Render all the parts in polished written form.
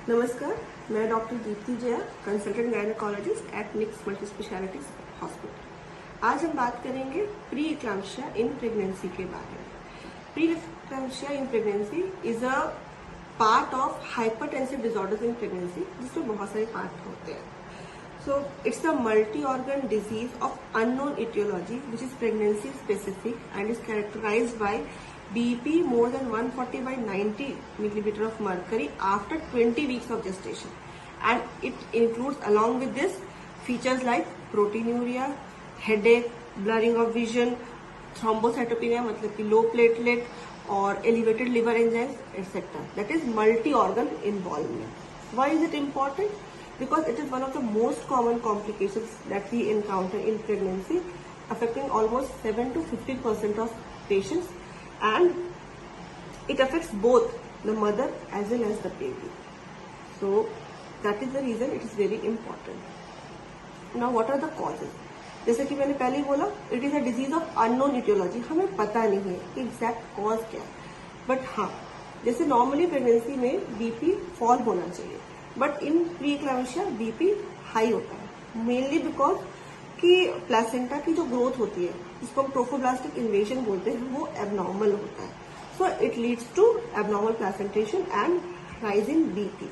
नमस्कार, मैं doctor Deepti Jaya, consultant gynaecologist at Nix multi speciality hospital. आज हम बात करेंगे प्री इक्लाम्सिया इन प्रेगनेंसी के बारे में। Pre eclampsia in pregnancy is a part of hypertensive disorders in pregnancy, जिसमें बहुत सारे पार्ट होते हैं। So it's a multi-organ disease of unknown etiology which is pregnancy specific and is characterized by BP more than 140/90 millimeter of mercury after 20 weeks of gestation, and it includes along with this features like proteinuria, headache, blurring of vision, thrombocytopenia मतलब कि low platelet और elevated liver enzymes etc. That is multi-organ involvement. Why is it important? Because it is one of the most common complications that we encounter in pregnancy, affecting almost 7 to 15% of patients, and it affects both the mother as well as the baby. So that is the reason it is very important. Now what are the causes? जैसे कि मैंने पहले ही बोला, it is a disease of unknown etiology. हमें पता नहीं है कि exact cause क्या है, but हाँ, जैसे नॉर्मली प्रेगनेंसी में बीपी फॉल होना चाहिए, but in pre eclampsia BP high होता है, मेनली बिकॉज कि प्लेसेंटा की जो ग्रोथ होती है, जिसको हम ट्रोफोब्लास्टिक इन्वेजन बोलते हैं, वो एबनॉर्मल होता है. So it leads to abnormal placentation and rise in BP.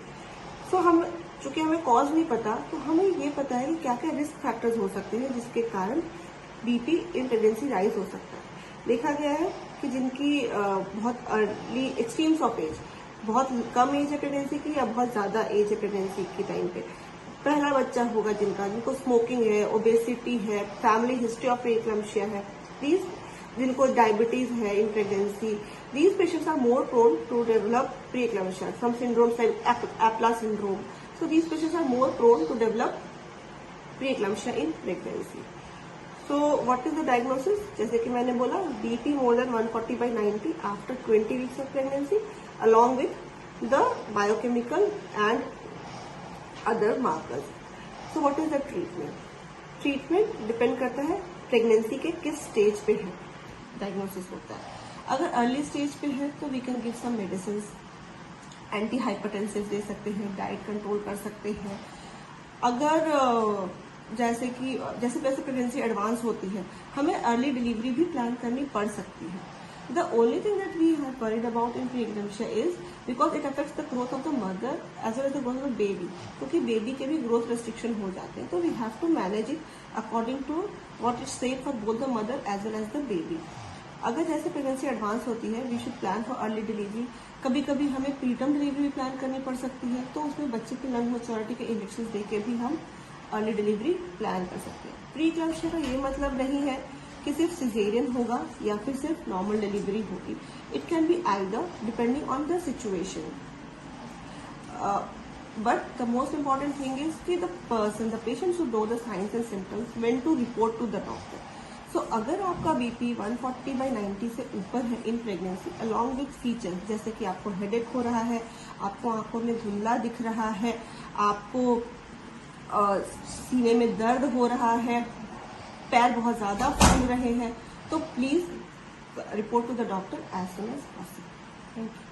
So हम चूंकि हमें कॉज नहीं पता, तो हमें ये पता है कि क्या क्या रिस्क फैक्टर्स हो सकते हैं जिसके कारण बीपी इन प्रेगनेंसी राइज हो सकता है. देखा गया है कि जिनकी बहुत अर्ली एक्सट्रीम्स ऑफ एज, बहुत कम एज है प्रेगनेंसी की या बहुत ज्यादा एज है प्रेगनेंसी के टाइम पे, पहला बच्चा होगा जिनको स्मोकिंग है, ओबेसिटी है, फैमिली हिस्ट्री ऑफ प्री इक्लाम्सिया है, प्लीज जिनको डायबिटीज है in pregnancy, these patients are more prone to develop pre-eclampsia. Some syndromes like Apla syndrome. So these patients are more prone to develop pre-eclampsia in pregnancy. So what is the diagnosis? जैसे कि मैंने बोला, BP more than 140/90 after 20 weeks of pregnancy, along with the biochemical and other markers. So what is the treatment? Treatment depend करता है pregnancy के किस stage पे है, डायग्नोसिस होता है. अगर अर्ली स्टेज पे है तो we can give some medicine, anti hypertensive दे सकते हैं, डाइट कंट्रोल कर सकते हैं. अगर जैसे प्रेगनेंसी एडवांस होती है, हमें अर्ली डिलीवरी भी प्लान करनी पड़ सकती है. The only thing that we have worried about in preeclampsia is because it affects the growth of the mother as well as the growth of the baby, क्योंकि baby के भी growth restriction हो जाते हैं. तो we have to manage it according to what is safe for both the mother as well as the baby. अगर जैसे pregnancy advance होती है, we should plan for early delivery. कभी कभी हमें प्रीटर्म डिलीवरी भी प्लान करनी पड़ सकती है, तो उसमें बच्चे की लंग मैच्योरिटी के इंजेक्शन देके भी हम अर्ली डिलीवरी प्लान कर सकते हैं. प्री इक्लाम्सिया का ये मतलब नहीं है कि सिर्फ सिजेरियन होगा या फिर सिर्फ नॉर्मल डिलीवरी होगी. It can be either depending on the situation. But the most important thing is कि the patient should know the signs and symptoms when to report to the doctor. So अगर आपका BP 140/90 से ऊपर है in pregnancy, along with features जैसे कि आपको headache हो रहा है, आपको आंखों में धुंधला दिख रहा है, आपको सीने में दर्द हो रहा है, पैर बहुत ज्यादा फूल रहे हैं, तो please report to the doctor as soon as possible. Thank you.